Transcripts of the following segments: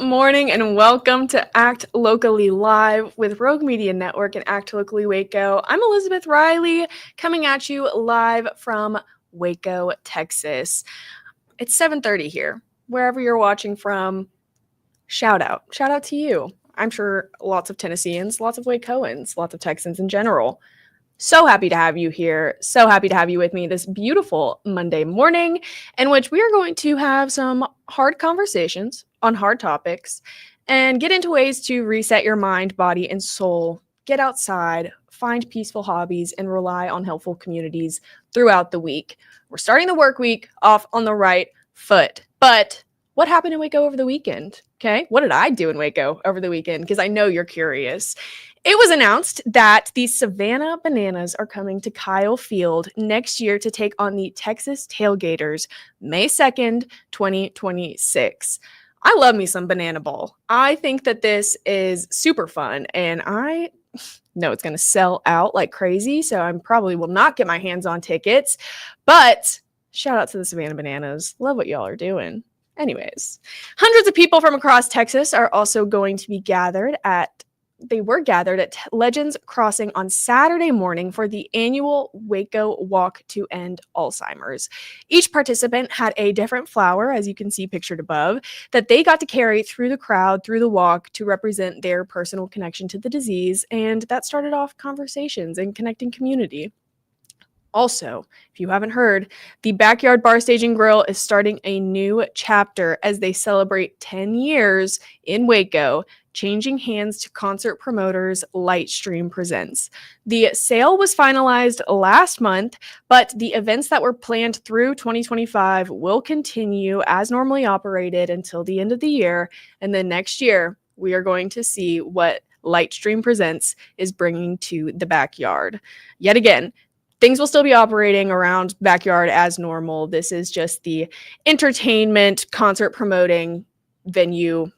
morning and welcome to Act Locally Live with Rogue Media Network and Act Locally Waco. I'm Elizabeth Riley coming at you live from Waco, Texas. It's 7:30 here. Wherever you're watching from, shout out. Shout out to you. I'm sure lots of Tennesseans, lots of Wacoans, lots of Texans in general. So happy to have you here. So happy to have you with me this beautiful Monday morning, in which we are going to have some hard conversations on hard topics and get into ways to reset your mind, body, and soul. Get outside, find peaceful hobbies, and rely on helpful communities throughout the week. We're starting the work week off on the right foot. But what happened in Waco over the weekend? Okay, what did I do in Waco over the weekend? Because I know you're curious. It was announced that the Savannah Bananas are coming to Kyle Field next year to take on the Texas Tailgaters May 2nd, 2026. I love me some banana ball. I think that this is super fun, and I know it's going to sell out like crazy, so I probably will not get my hands on tickets, but shout out to the Savannah Bananas. Love what y'all are doing. Anyways, hundreds of people from across Texas are also going to be gathered at Legends Crossing on Saturday morning for the annual Waco Walk to End Alzheimer's. Each participant had a different flower, as you can see pictured above, that they got to carry through the crowd, through the walk, to represent their personal connection to the disease, and that started off conversations and connecting community. Also, if you haven't heard, the Backyard Bar Stage and Grill is starting a new chapter as they celebrate 10 years in Waco, changing hands to concert promoters Lightstream Presents. The sale was finalized last month, but the events that were planned through 2025 will continue as normally operated until the end of the year, and then next year we are going to see what Lightstream Presents is bringing to the backyard. Yet again, things will still be operating around backyard as normal. This is just the entertainment, concert promoting venue.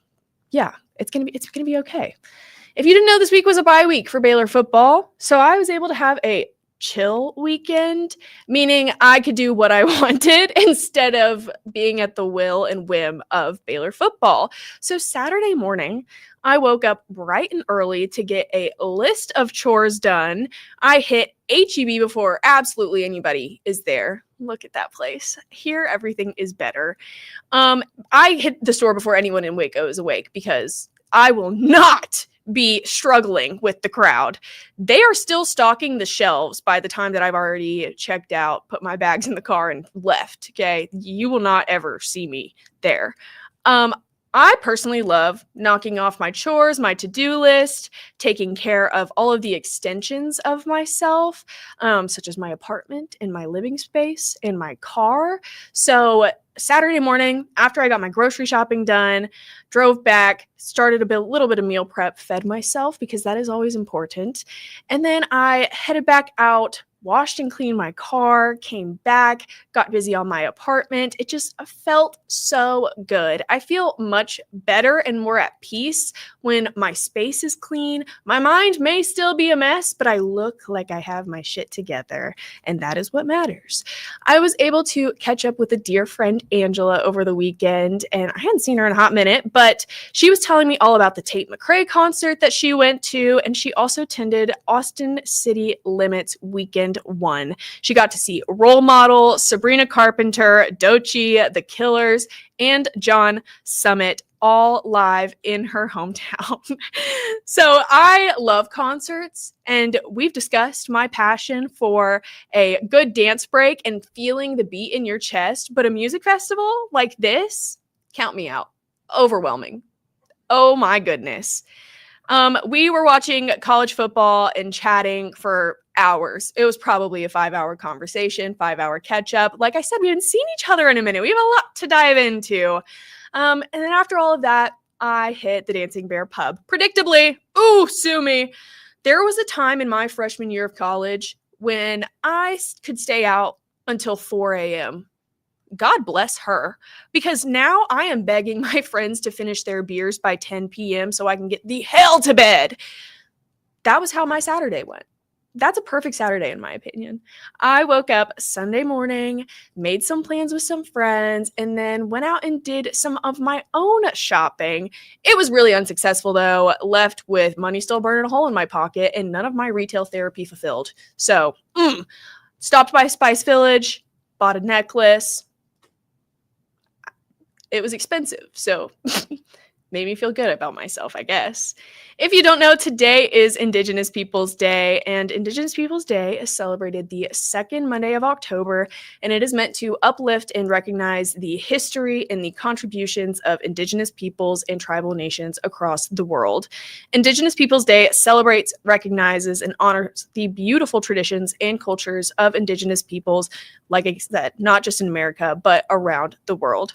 Yeah, it's gonna be okay. If you didn't know, this week was a bye week for Baylor football, so I was able to have a chill weekend, meaning I could do what I wanted instead of being at the will and whim of Baylor football. So Saturday morning, I woke up bright and early to get a list of chores done. I hit HEB before absolutely anybody is there. Look at that place. Here, everything is better. I hit the store before anyone in Waco is awake because I will not be struggling with the crowd. They are still stocking the shelves by the time that I've already checked out, put my bags in the car, and left. Okay, you will not ever see me there. I personally love knocking off my chores, my to-do list, taking care of all of the extensions of myself, such as my apartment and my living space and my car. So Saturday morning, after I got my grocery shopping done, drove back, started a little bit of meal prep, fed myself because that is always important. And then I headed back out, washed and cleaned my car, came back, got busy on my apartment. It just felt so good. I feel much better and more at peace when my space is clean. My mind may still be a mess, but I look like I have my shit together, and that is what matters. I was able to catch up with a dear friend, Angela, over the weekend, and I hadn't seen her in a hot minute, but she was telling me all about the Tate McRae concert that she went to, and she also attended Austin City Limits Weekend 1. She got to see Role Model, Sabrina Carpenter, Doechii, The Killers, and John Summit all live in her hometown. So I love concerts, and we've discussed my passion for a good dance break and feeling the beat in your chest, but a music festival like this, count me out. Overwhelming. Oh my goodness. We were watching college football and chatting for hours. It was probably a 5-hour conversation, 5-hour catch up. Like I said, we haven't seen each other in a minute. We have a lot to dive into. And then after all of that, I hit the Dancing Bear pub. Predictably, ooh, sue me. There was a time in my freshman year of college when I could stay out until 4 a.m. God bless her, because now I am begging my friends to finish their beers by 10 p.m. so I can get the hell to bed. That was how my Saturday went. that's a perfect Saturday in my opinion. I woke up Sunday morning, made some plans with some friends, and then went out and did some of my own shopping. It was really unsuccessful though, left with money still burning a hole in my pocket and none of my retail therapy fulfilled. So, stopped by Spice Village, bought a necklace. It was expensive, so made me feel good about myself, I guess. If you don't know, today is Indigenous Peoples Day, and Indigenous Peoples Day is celebrated the second Monday of October, and it is meant to uplift and recognize the history and the contributions of Indigenous peoples and tribal nations across the world. Indigenous Peoples Day celebrates, recognizes, and honors the beautiful traditions and cultures of Indigenous peoples, like I said, not just in America, but around the world.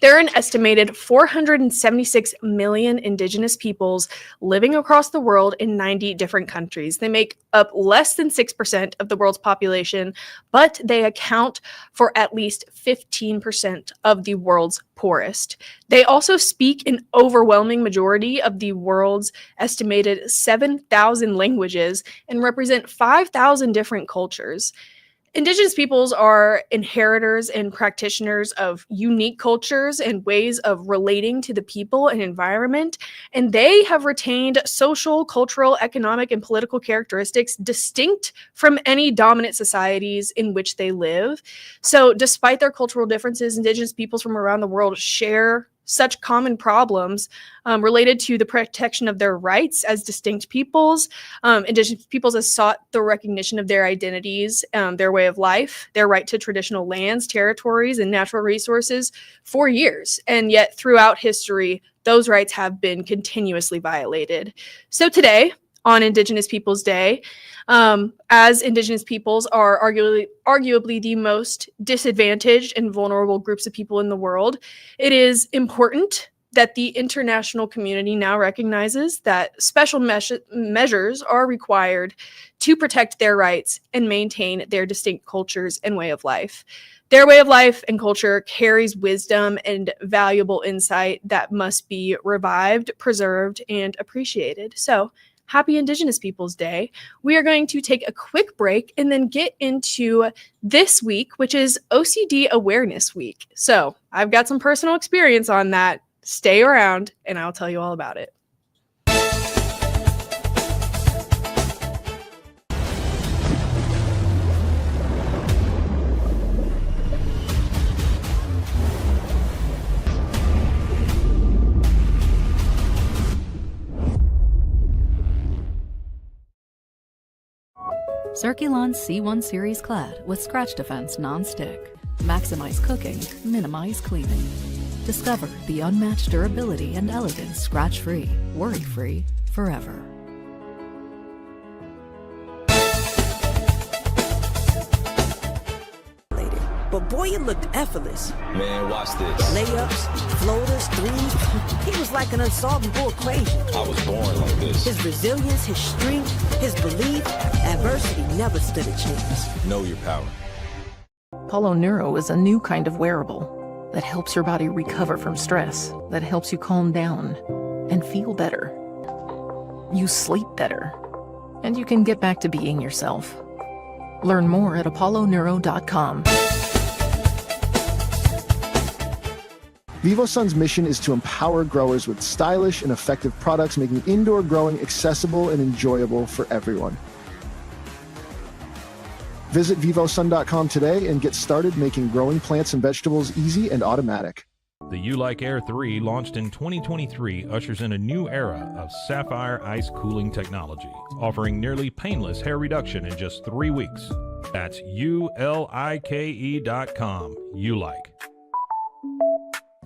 There are an estimated 476 million Indigenous peoples living across the world in 90 different countries. They make up less than 6% of the world's population, but they account for at least 15% of the world's poorest. They also speak an overwhelming majority of the world's estimated 7,000 languages and represent 5,000 different cultures. Indigenous peoples are inheritors and practitioners of unique cultures and ways of relating to the people and environment, and they have retained social, cultural, economic, and political characteristics distinct from any dominant societies in which they live. So, despite their cultural differences, Indigenous peoples from around the world share such common problems related to the protection of their rights as distinct peoples. Indigenous peoples have sought the recognition of their identities, their way of life, their right to traditional lands, territories, and natural resources for years. And yet throughout history, those rights have been continuously violated. So today, on Indigenous Peoples Day, as Indigenous peoples are arguably the most disadvantaged and vulnerable groups of people in the world, it is important that the international community now recognizes that special measures are required to protect their rights and maintain their distinct cultures and way of life. Their way of life and culture carries wisdom and valuable insight that must be revived, preserved, and appreciated. So, happy Indigenous Peoples Day. We are going to take a quick break and then get into this week, which is OCD Awareness Week. So I've got some personal experience on that. Stay around and I'll tell you all about it. Circulon C1 Series Clad with Scratch Defense Non-Stick. Maximize cooking, minimize cleaning. Discover the unmatched durability and elegance scratch-free, worry-free, forever. But boy, it looked effortless. Man, watch this. Layups, floaters, threes. He was like an unsolvable equation. I was born like this. His resilience, his strength, his belief, adversity never stood a chance. Know your power. Apollo Neuro is a new kind of wearable that helps your body recover from stress, that helps you calm down and feel better. You sleep better, and you can get back to being yourself. Learn more at apolloneuro.com. VivoSun's mission is to empower growers with stylish and effective products, making indoor growing accessible and enjoyable for everyone. Visit vivosun.com today and get started making growing plants and vegetables easy and automatic. The U-Like Air 3, launched in 2023, ushers in a new era of sapphire ice cooling technology, offering nearly painless hair reduction in just 3 weeks. That's ulike.com. U-Like.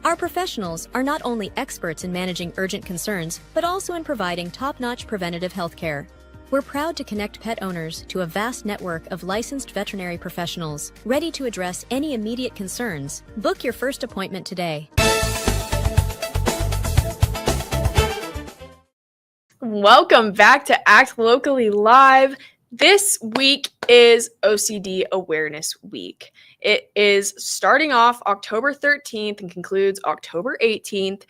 Our professionals are not only experts in managing urgent concerns, but also in providing top-notch preventative health care. We're proud to connect pet owners to a vast network of licensed veterinary professionals, ready to address any immediate concerns. Book your first appointment today. Welcome back to Act Locally Live. This week is OCD Awareness Week. It is starting off October 13th and concludes October 18th.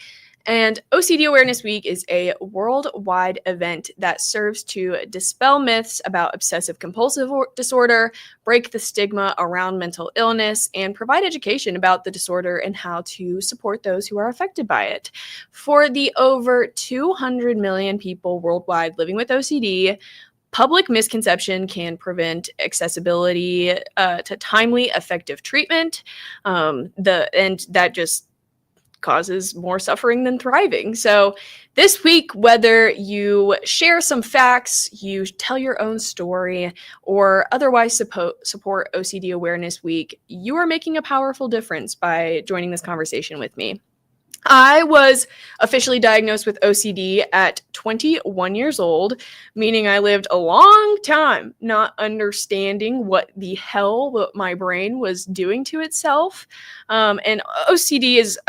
And OCD Awareness Week is a worldwide event that serves to dispel myths about obsessive compulsive disorder, break the stigma around mental illness, and provide education about the disorder and how to support those who are affected by it. For the over 200 million people worldwide living with OCD, public misconception can prevent accessibility to timely, effective treatment. And that just causes more suffering than thriving. So this week, whether you share some facts, you tell your own story, or otherwise support OCD Awareness Week, you are making a powerful difference by joining this conversation with me. I was officially diagnosed with OCD at 21 years old, meaning I lived a long time not understanding what the hell my brain was doing to itself. And OCD is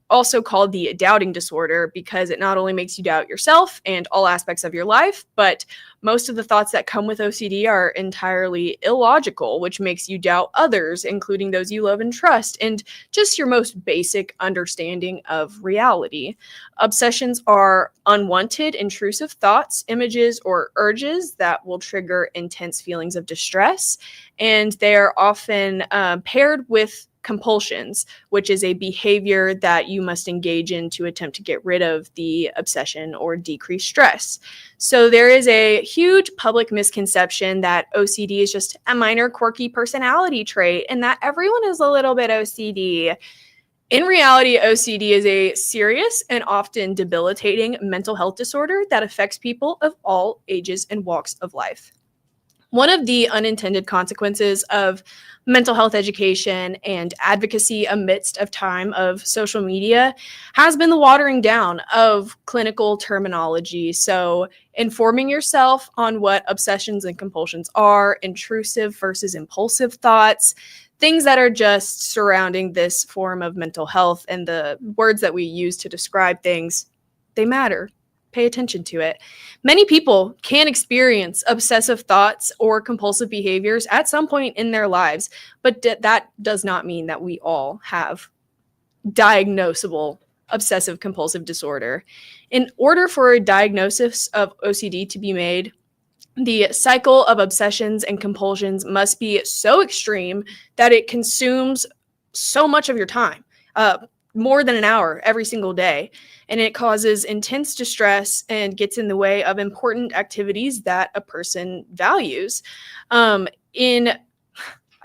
also called the doubting disorder because it not only makes you doubt yourself and all aspects of your life, but most of the thoughts that come with OCD are entirely illogical, which makes you doubt others, including those you love and trust, and just your most basic understanding of reality. Obsessions are unwanted, intrusive thoughts, images, or urges that will trigger intense feelings of distress, and they are often paired with compulsions, which is a behavior that you must engage in to attempt to get rid of the obsession or decrease stress. So there is a huge public misconception that OCD is just a minor quirky personality trait and that everyone is a little bit OCD. In reality, OCD is a serious and often debilitating mental health disorder that affects people of all ages and walks of life. One of the unintended consequences of mental health education and advocacy amidst of time of social media has been the watering down of clinical terminology. So informing yourself on what obsessions and compulsions are, intrusive versus impulsive thoughts, things that are just surrounding this form of mental health, and the words that we use to describe things, they matter. Pay attention to it. Many people can experience obsessive thoughts or compulsive behaviors at some point in their lives, but that does not mean that we all have diagnosable obsessive compulsive disorder. In order for a diagnosis of OCD to be made, the cycle of obsessions and compulsions must be so extreme that it consumes so much of your time. More than an hour every single day, and it causes intense distress and gets in the way of important activities that a person values. I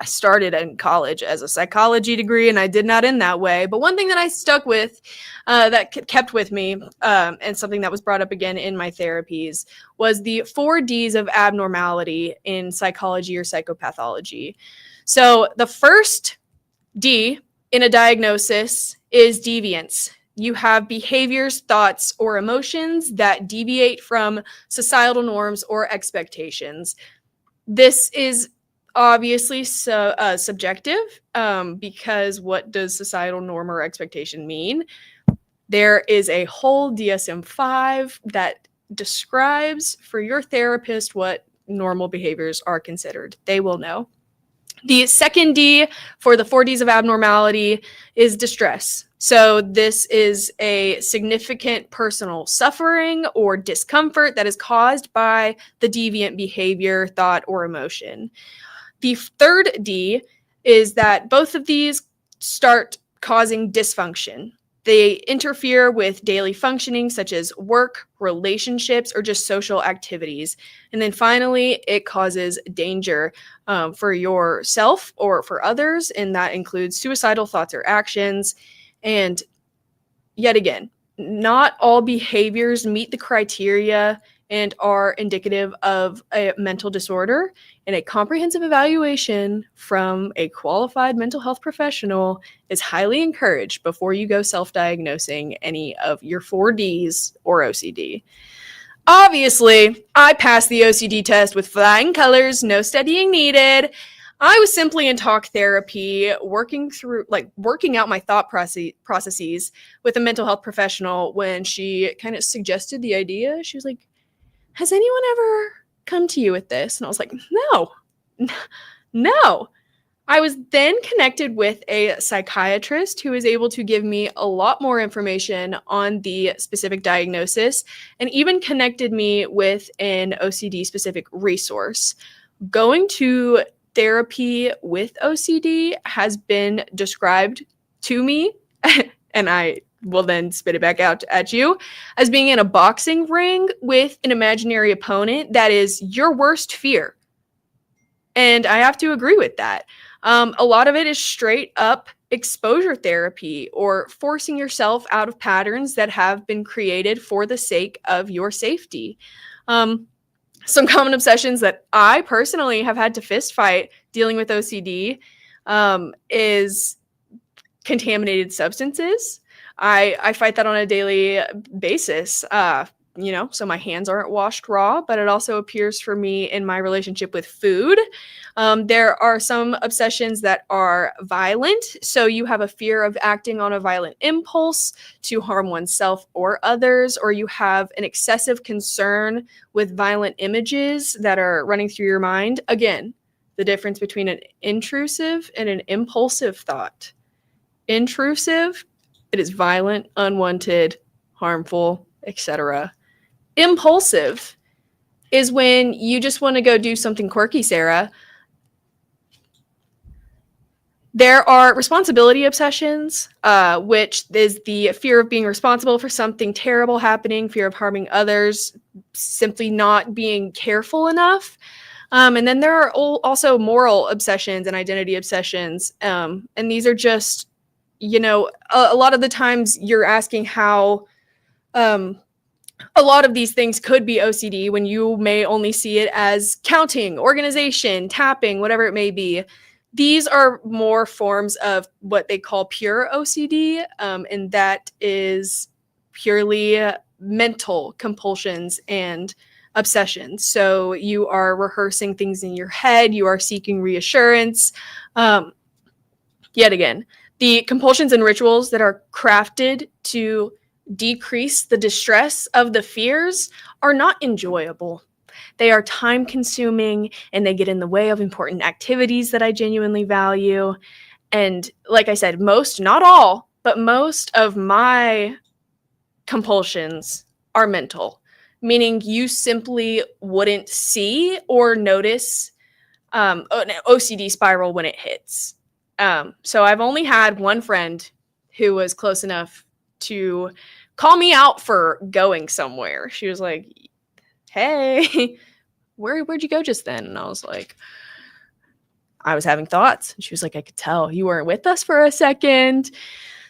started in college as a psychology degree, and I did not end that way. But one thing that I stuck with, that kept with me, and something that was brought up again in my therapies, was the 4 Ds of abnormality in psychology or psychopathology. So the first D in a diagnosis is deviance. You have behaviors, thoughts, or emotions that deviate from societal norms or expectations. This is obviously subjective, because what does societal norm or expectation mean? There is a whole DSM-5 that describes for your therapist what normal behaviors are considered. They will know. The second D for the 4 Ds of abnormality is distress. So this is a significant personal suffering or discomfort that is caused by the deviant behavior, thought, or emotion. The third D is that both of these start causing dysfunction. They interfere with daily functioning such as work, relationships, or just social activities. And then finally, it causes danger for yourself or for others, and that includes suicidal thoughts or actions. And yet again, not all behaviors meet the criteria and are indicative of a mental disorder, and a comprehensive evaluation from a qualified mental health professional is highly encouraged before you go self-diagnosing any of your 4 Ds or OCD. Obviously, I passed the OCD test with flying colors, no studying needed. I was simply in talk therapy, working out my thought processes with a mental health professional when she kind of suggested the idea. She was like, "Has anyone ever come to you with this?" And I was like, no. I was then connected with a psychiatrist who was able to give me a lot more information on the specific diagnosis and even connected me with an OCD specific resource. Going to therapy with OCD has been described to me, and I will then spit it back out at you, as being in a boxing ring with an imaginary opponent that is your worst fear. And I have to agree with that. A lot of it is straight up exposure therapy or forcing yourself out of patterns that have been created for the sake of your safety. Some common obsessions that I personally have had to fist fight dealing with OCD is contaminated substances. I fight that on a daily basis. So my hands aren't washed raw, but it also appears for me in my relationship with food. There are some obsessions that are violent. So you have a fear of acting on a violent impulse to harm oneself or others, or you have an excessive concern with violent images that are running through your mind. Again, the difference between an intrusive and an impulsive thought. Intrusive, it is violent, unwanted, harmful, etc. Impulsive is when you just want to go do something quirky, Sarah. There are responsibility obsessions, which is the fear of being responsible for something terrible happening, fear of harming others, simply not being careful enough. And then there are also moral obsessions and identity obsessions. And these are just, a lot of the times you're asking how a lot of these things could be OCD when you may only see it as counting, organization, tapping, whatever it may be. These are more forms of what they call pure OCD, and that is purely mental compulsions and obsessions. So you are rehearsing things in your head, you are seeking reassurance. Yet again, the compulsions and rituals that are crafted to decrease the distress of the fears are not enjoyable. They are time consuming and they get in the way of important activities that I genuinely value. And like I said, most, not all, but most of my compulsions are mental, meaning you simply wouldn't see or notice an OCD spiral when it hits. So I've only had one friend who was close enough to call me out for going somewhere. She was like, hey, where'd you go just then? And I was like, I was having thoughts. And she was like, I could tell you weren't with us for a second.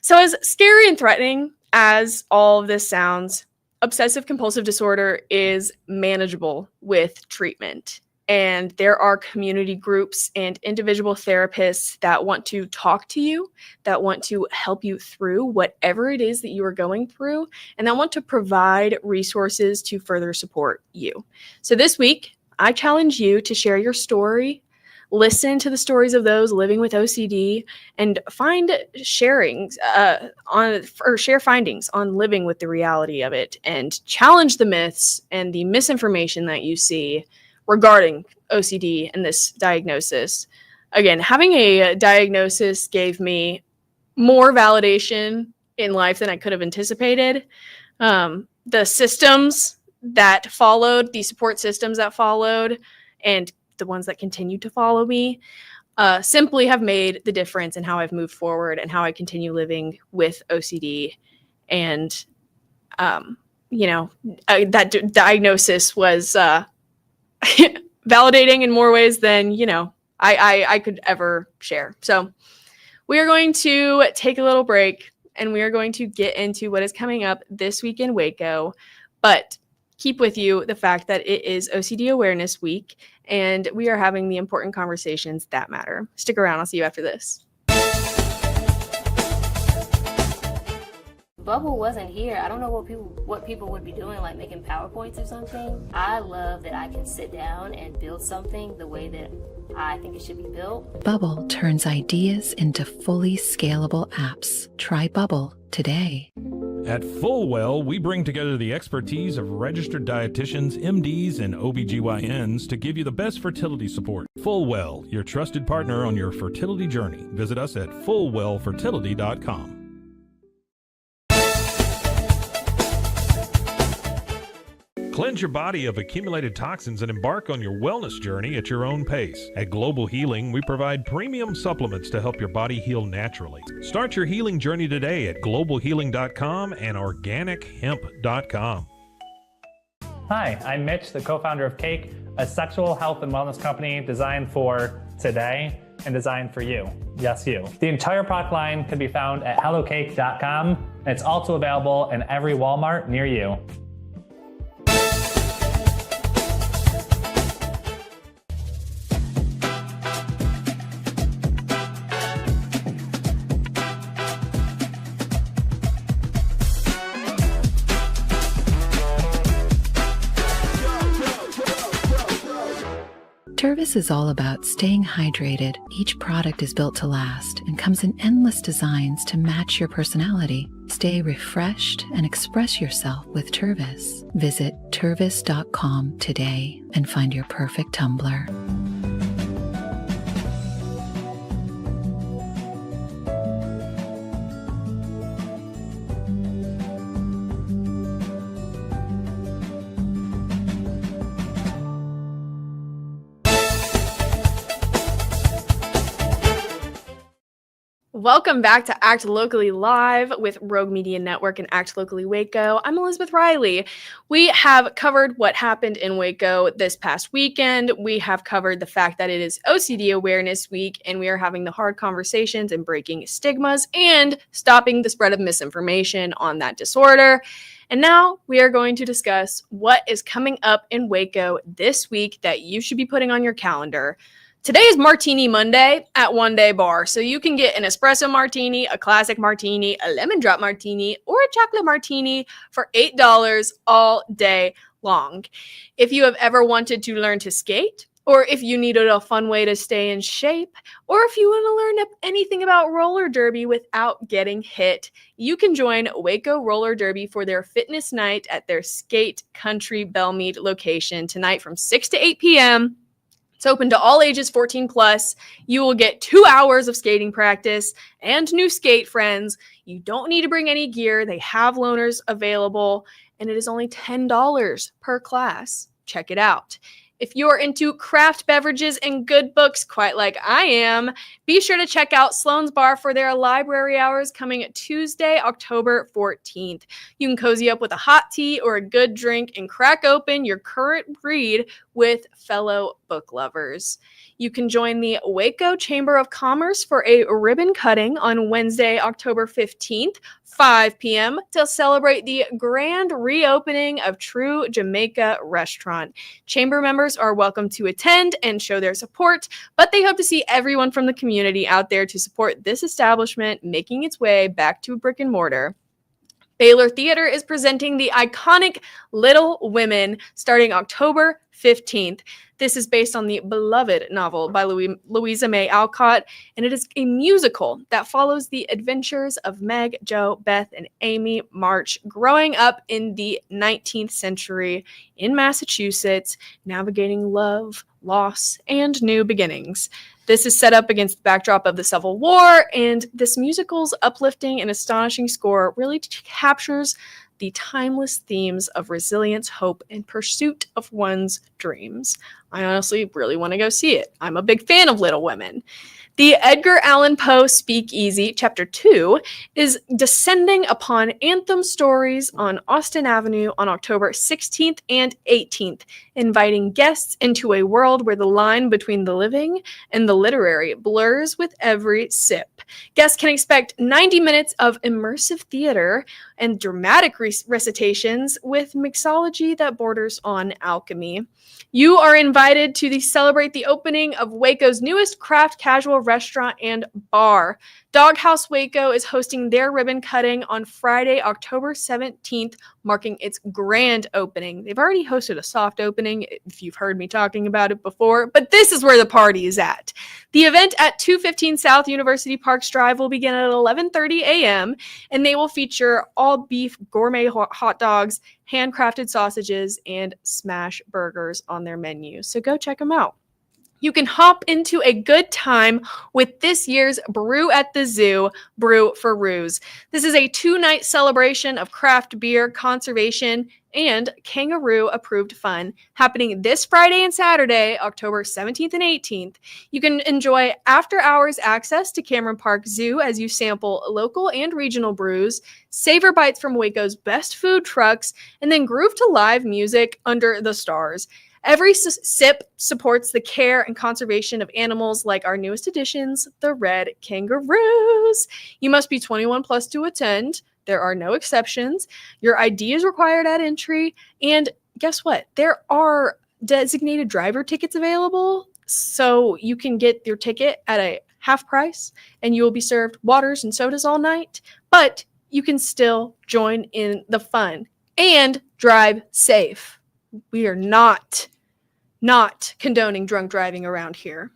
So as scary and threatening as all of this sounds, obsessive compulsive disorder is manageable with treatment. And there are community groups and individual therapists that want to talk to you, that want to help you through whatever it is that you are going through, and that want to provide resources to further support you. So this week, I challenge you to share your story, listen to the stories of those living with OCD, and share findings on living with the reality of it, and challenge the myths and the misinformation that you see regarding OCD and this diagnosis. Again, having a diagnosis gave me more validation in life than I could have anticipated. The systems that followed, the support systems that followed, and the ones that continue to follow me, simply have made the difference in how I've moved forward and how I continue living with OCD. And, that diagnosis was validating in more ways than, I could ever share. So we are going to take a little break and we are going to get into what is coming up this week in Waco, but keep with you the fact that it is OCD Awareness Week and we are having the important conversations that matter. Stick around. I'll see you after this. Bubble wasn't here. I don't know what people would be doing, like making PowerPoints or something. I love that I can sit down and build something the way that I think it should be built. Bubble turns ideas into fully scalable apps. Try Bubble today. At Fullwell, we bring together the expertise of registered dietitians, MDs, and OBGYNs to give you the best fertility support. Fullwell, your trusted partner on your fertility journey. Visit us at fullwellfertility.com. Cleanse your body of accumulated toxins and embark on your wellness journey at your own pace. At Global Healing, we provide premium supplements to help your body heal naturally. Start your healing journey today at globalhealing.com and organichemp.com. Hi, I'm Mitch, the co-founder of Cake, a sexual health and wellness company designed for today and designed for you. Yes, you. The entire product line can be found at hellocake.com, and it's also available in every Walmart near you. Tervis is all about staying hydrated. Each product is built to last and comes in endless designs to match your personality. Stay refreshed and express yourself with Tervis. Visit tervis.com today and find your perfect tumbler. Welcome back to Act Locally Live with Rogue Media Network and Act Locally Waco. I'm Elizabeth Riley. We have covered what happened in Waco this past weekend. We have covered the fact that it is OCD Awareness Week, and we are having the hard conversations and breaking stigmas and stopping the spread of misinformation on that disorder. And now we are going to discuss what is coming up in Waco this week that you should be putting on your calendar. Today is Martini Monday at One Day Bar, so you can get an espresso martini, a classic martini, a lemon drop martini, or a chocolate martini for $8 all day long. If you have ever wanted to learn to skate, or if you needed a fun way to stay in shape, or if you want to learn anything about roller derby without getting hit, you can join Waco Roller Derby for their fitness night at their Skate Country Belmead location tonight from 6 to 8 p.m. It's open to all ages 14 plus. You will get 2 hours of skating practice and new skate friends. You don't need to bring any gear. They have loaners available, and it is only $10 per class. Check it out. If you're into craft beverages and good books, quite like I am, be sure to check out Sloan's Bar for their library hours coming Tuesday, October 14th. You can cozy up with a hot tea or a good drink and crack open your current read with fellow book lovers. You can join the Waco Chamber of Commerce for a ribbon cutting on Wednesday, October 15th, 5 p.m. to celebrate the grand reopening of True Jamaica Restaurant. Chamber members are welcome to attend and show their support, but they hope to see everyone from the community out there to support this establishment making its way back to brick and mortar. Baylor Theater is presenting the iconic Little Women starting October 15th. This is based on the beloved novel by Louisa May Alcott, and it is a musical that follows the adventures of Meg, Jo, Beth, and Amy March growing up in the 19th century in Massachusetts, navigating love, loss, and new beginnings. This is set up against the backdrop of the Civil War, and this musical's uplifting and astonishing score really captures the timeless themes of resilience, hope, and pursuit of one's dreams. I honestly really want to go see it. I'm a big fan of Little Women. The Edgar Allan Poe Speakeasy, Chapter 2, is descending upon Anthem Stories on Austin Avenue on October 16th and 18th, inviting guests into a world where the line between the living and the literary blurs with every sip. Guests can expect 90 minutes of immersive theater and dramatic recitations with mixology that borders on alchemy. You are invited to celebrate the opening of Waco's newest craft casual restaurant and bar. Doghouse Waco is hosting their ribbon cutting on Friday, October 17th, marking its grand opening. They've already hosted a soft opening, if you've heard me talking about it before, but this is where the party is at. The event at 215 South University Parks Drive will begin at 11:30 a.m., and they will feature all beef gourmet hot dogs, handcrafted sausages, and smash burgers on their menu. So go check them out. You can hop into a good time with this year's Brew at the Zoo, Brew for Roos. This is a 2-night celebration of craft beer, conservation, and kangaroo-approved fun happening this Friday and Saturday, October 17th and 18th. You can enjoy after-hours access to Cameron Park Zoo as you sample local and regional brews, savor bites from Waco's best food trucks, and then groove to live music under the stars. Every sip supports the care and conservation of animals like our newest additions, the red kangaroos. You must be 21 plus to attend. There are no exceptions. Your ID is required at entry. And guess what? There are designated driver tickets available. So you can get your ticket at a half price and you will be served waters and sodas all night. But you can still join in the fun and drive safe. We are not condoning drunk driving around here.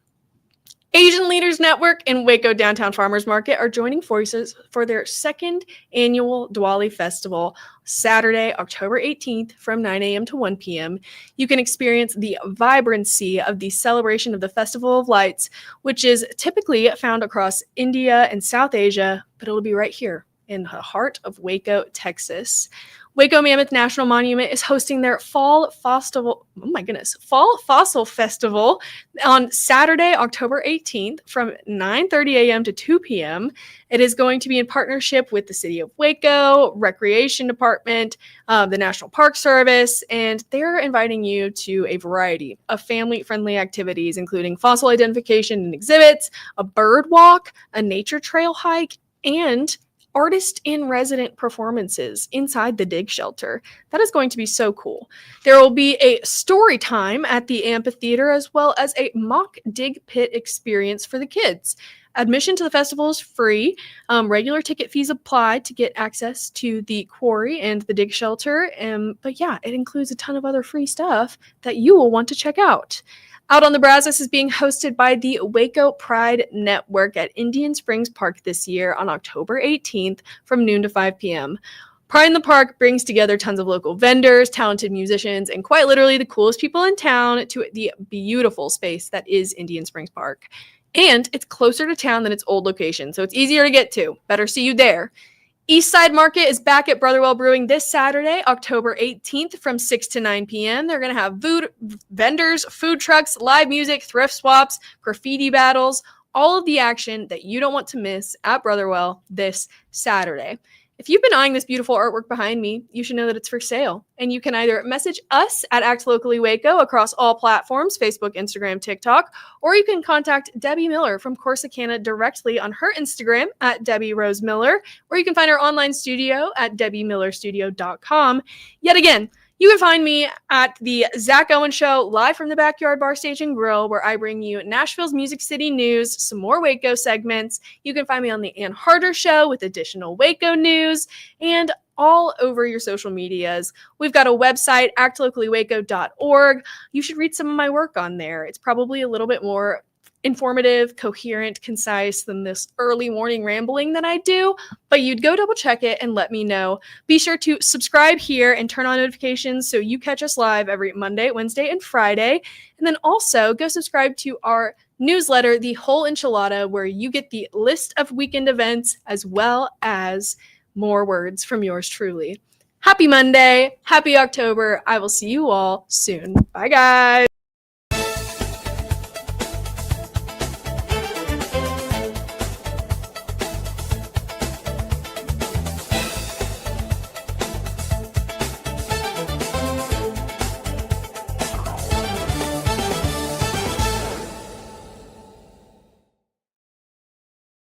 Asian Leaders Network and Waco Downtown Farmers Market are joining forces for their second annual Diwali Festival, Saturday, October 18th from 9 a.m. to 1 p.m. You can experience the vibrancy of the celebration of the Festival of Lights, which is typically found across India and South Asia, but it'll be right here in the heart of Waco, Texas. Waco Mammoth National Monument is hosting their Fall Fossil Festival on Saturday, October 18th from 9:30 a.m. to 2 p.m. It is going to be in partnership with the City of Waco, Recreation Department, the National Park Service, and they're inviting you to a variety of family-friendly activities, including fossil identification and exhibits, a bird walk, a nature trail hike, and artist-in-resident performances inside the dig shelter. That is going to be so cool. There will be a story time at the amphitheater as well as a mock dig pit experience for the kids. Admission to the festival is free. Regular ticket fees apply to get access to the quarry and the dig shelter. But yeah, it includes a ton of other free stuff that you will want to check out. Out on the Brazos is being hosted by the Waco Pride Network at Indian Springs Park this year on October 18th from noon to 5 p.m. Pride in the Park brings together tons of local vendors, talented musicians, and quite literally the coolest people in town to the beautiful space that is Indian Springs Park. And it's closer to town than its old location, so it's easier to get to. Better see you there. Eastside Market is back at Brotherwell Brewing this Saturday, October 18th from 6 to 9 p.m. They're going to have vendors, food trucks, live music, thrift swaps, graffiti battles, all of the action that you don't want to miss at Brotherwell this Saturday. If you've been eyeing this beautiful artwork behind me, you should know that it's for sale. And you can either message us at Act Locally Waco across all platforms, Facebook, Instagram, TikTok, or you can contact Debbie Miller from Corsicana directly on her Instagram at Debbie Rose Miller, or you can find her online studio at DebbieMillerStudio.com. Yet again, you can find me at the Zach Owen Show, live from the Backyard Bar Stage and Grill, where I bring you Nashville's Music City news, some more Waco segments. You can find me on the Ann Harder Show with additional Waco news, and all over your social medias. We've got a website, actlocallywaco.org. You should read some of my work on there. It's probably a little bit more informative, coherent, concise than this early morning rambling that I do, but you'd go double check it and let me know. Be sure to subscribe here and turn on notifications so you catch us live every Monday, Wednesday, and Friday. And then also go subscribe to our newsletter, The Whole Enchilada, where you get the list of weekend events as well as more words from yours truly. Happy Monday, happy October. I will see you all soon. Bye, guys.